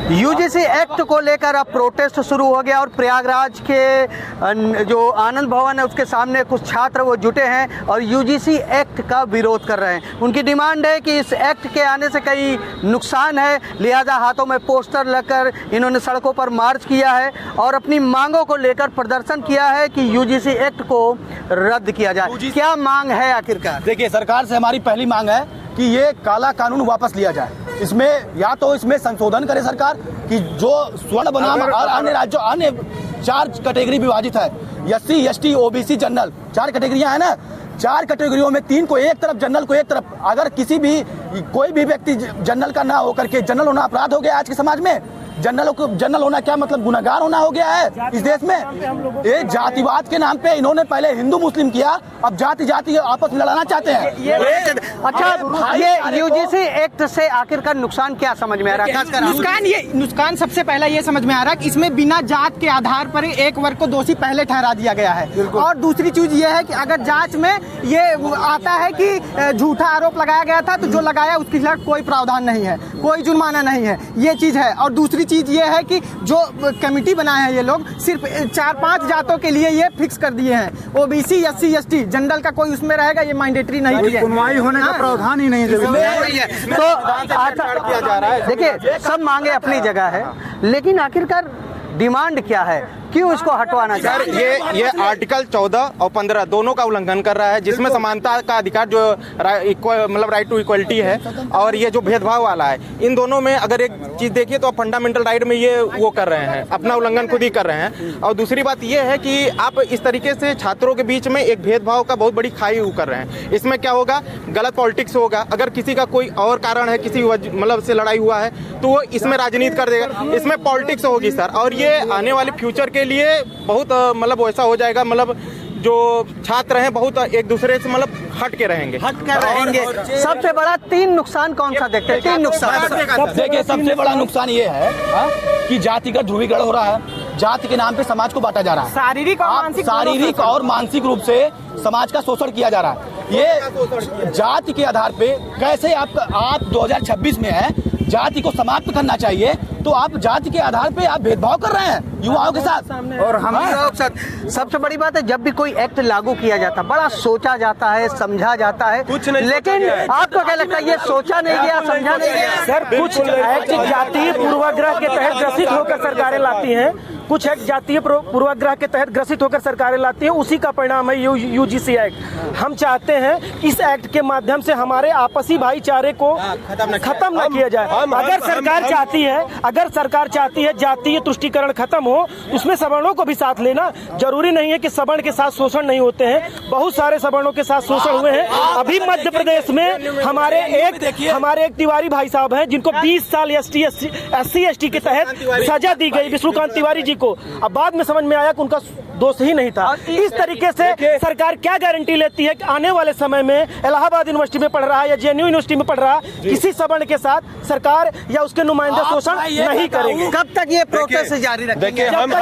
UGC act को लेकर अब प्रोटेस्ट शुरू हो गया और प्रयागराज के जो आनंद भवन है उसके सामने कुछ छात्र वो जुटे हैं और यूजीसी एक्ट का विरोध कर रहे हैं। उनकी डिमांड है कि इस एक्ट के आने से कई नुकसान है, लिहाजा हाथों में पोस्टर लेकर इन्होंने सड़कों पर मार्च किया है और अपनी मांगों को लेकर प्रदर्शन किया है कि यूजीसी एक्ट को रद्द किया जाए। क्या मांग है आखिरकार? देखिए, सरकार से हमारी पहली मांग है कि ये काला कानून वापस लिया जाए। इसमें या तो इसमें संशोधन करे सरकार कि जो स्वर्ण बनाम और अन्य राज्यों अन्य 4 कैटेगरी विभाजित है, एससी, एसटी, ओबीसी, जनरल, 4 कैटेगरियां है ना। 4 कैटेगरियों में 3 को एक तरफ, जनरल को एक तरफ। अगर कोई भी व्यक्ति जनरल का ना होकर के, जनरल होना अपराध हो गया आज के समाज में। जनरल होना क्या मतलब? गुनहगार होना हो गया है इस देश में। ये जातिवाद के नाम पे इन्होंने पहले हिंदू मुस्लिम किया, अब जाति आपस में लड़ाना चाहते हैं। अच्छा, ये यूजीसी एक्ट से आखिरकार नुकसान क्या समझ में आ रहा है? नुकसान सबसे पहला ये समझ में आ रहा है कि इसमें बिना जात के आधार पर एक वर्ग को दोषी पहले ठहरा दिया गया है। और दूसरी चीज ये है कि अगर जांच में ये आता है कि झूठा आरोप लगाया गया था तो जो लगाया उसके खिलाफ कोई प्रावधान नहीं है, कोई जुर्माना नहीं है, ये चीज है। और दूसरी चीज ये है कि जो कमेटी बनाए हैं ये लोग सिर्फ 4-5 जातों के लिए ये फिक्स कर दिए हैं। ओबीसी, एससी, एसटी, जनरल का कोई उसमें रहेगा, ये मैंडेटरी नहीं किया है। सुनवाई होने का प्रावधान ही नहीं है। तो देखिए, सब मांगे अपनी जगह है, लेकिन आखिरकार डिमांड क्या है? क्यों इसको हटवाना चाहिए? सर, ये आर्टिकल 14 और 15 दोनों का उल्लंघन कर रहा है, जिसमें समानता का अधिकार जो मतलब राइट टू इक्वलिटी है और ये जो भेदभाव वाला है, इन दोनों में अगर एक चीज देखिए तो फंडामेंटल राइट में ये वो कर रहे हैं, अपना उल्लंघन खुद ही कर रहे हैं। और दूसरी बात ये है कि आप इस तरीके से छात्रों के बीच में एक भेदभाव का बहुत बड़ी खाई कर रहे हैं। इसमें क्या होगा? गलत पॉलिटिक्स होगा। अगर किसी का कोई और कारण है, किसी मतलब से लड़ाई हुआ है, तो वो इसमें राजनीति कर देगा, इसमें पॉलिटिक्स होगी सर। और ये आने वाले फ्यूचर के लिए बहुत मतलब वैसा हो जाएगा, मतलब जो छात्र हैं बहुत एक दूसरे से मतलब हट के रहेंगे। सबसे बड़ा 3 नुकसान कौन सा देखते हैं? 3 नुकसान। देखिए, सबसे बड़ा नुकसान ये है कि जातिगत ध्रुवीकरण हो रहा है। जाति के नाम पे समाज को बांटा जा रहा है। शारीरिक और मानसिक रूप से समाज का शोषण किया जा रहा है। ये जाति के आधार पे कैसे आप 2026 में है, जाति को समाप्त करना चाहिए, तो आप जाति के आधार पे आप भेदभाव कर रहे हैं युवाओं के साथ और हम लोग साथ। सबसे बड़ी बात है, जब भी कोई एक्ट लागू किया जाता है बड़ा सोचा जाता है, समझा जाता है, लेकिन आपको क्या लगता है ये सोचा नहीं गया, समझा नहीं गया? सर, कुछ एक्ट जातीय पूर्वाग्रह के तहत ग्रसित होकर सरकारें लाती हैं, कुछ एक्ट जातीय पूर्वाग्रह के तहत ग्रसित होकर सरकारें लाती हैं, उसी का परिणाम है यूजीसी एक्ट। हम चाहते हैं इस एक्ट के माध्यम से हमारे आपसी भाईचारे को खत्म न किया जाए। अगर सरकार चाहती है जातीय तुष्टीकरण खत्म हो, उसमें सवर्णों को भी साथ लेना जरूरी नहीं है कि सवर्ण के साथ शोषण नहीं होते हैं, बहुत सारे सवर्णों के साथ शोषण हुए हैं। अभी मध्य प्रदेश में हमारे एक तिवारी भाई साहब हैं जिनको 20 साल एससी एसटी के तहत सजा दी गई, विष्णुकांत तिवारी जी को। अब बाद में समझ में आया कि उनका दोष ही नहीं था। इस तरीके से सरकार क्या गारंटी लेती है कि आने वाले समय में इलाहाबाद यूनिवर्सिटी में पढ़ रहा है या जेएनयू यूनिवर्सिटी में पढ़ रहा है किसी सवर्ण के साथ सरकार या उसके नुमाइंदे शोषण नहीं करेंगे? कब तक ये प्रोटेस्ट जारी रखेंगे? देखिए, हम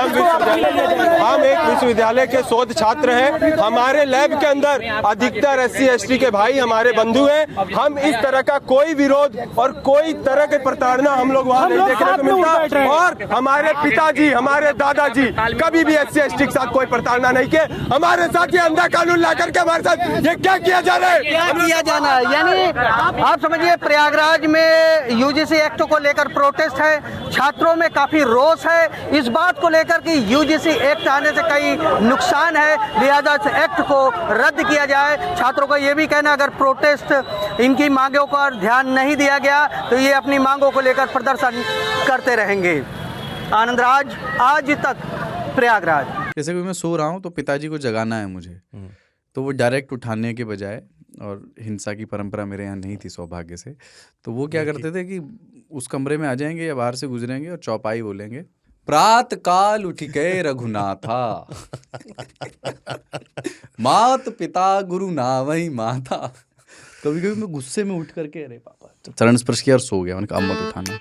एक विश्वविद्यालय के शोध छात्र हैं। हमारे लैब के अंदर अधिकतर एससी एसटी के भाई हमारे बंधु हैं। हम इस तरह का कोई विरोध और कोई तरह की प्रताड़ना हम लोग वहाँ नहीं देखने को मिलता। और हमारे पिताजी, हमारे दादाजी कभी भी एससी एसटी के साथ कोई प्रताड़ना नहीं किए। हमारे साथ ये अंधा कानून ला करके हमारे साथ ये क्या किया जा रहा है? क्या किया जाना है? यानी आप समझिए, प्रयागराज में यूजीसी एक्ट को लेकर प्रोटेस्ट है, छात्रों में काफी रोष है इस बात को लेकर कि यूजीसी एक्ट आने से कई नुकसान है, लिहाजा एक्ट को रद्द किया जाए। छात्रों का ये भी कहना, अगर प्रोटेस्ट इनकी मांगों पर ध्यान नहीं दिया गया तो ये अपनी मांगों को लेकर प्रदर्शन करते रहेंगे। आनंद राज, आज तक, प्रयागराज। जैसे कि मैं सो रहा हूँ तो पिताजी को जगाना है मुझे, तो वो डायरेक्ट उठाने के बजाय, और हिंसा की परंपरा मेरे यहाँ नहीं थी सौभाग्य से, तो वो क्या करते थे कि उस कमरे में आ जाएंगे या बाहर से गुजरेंगे और चौपाई बोलेंगे, प्रात काल उठ गए रघुनाथा मात पिता गुरु नावई माता। कभी कभी मैं गुस्से में उठ करके अरे पापा चरण स्पर्श किया और सो गया। मैंने कहा अब मत उठाना।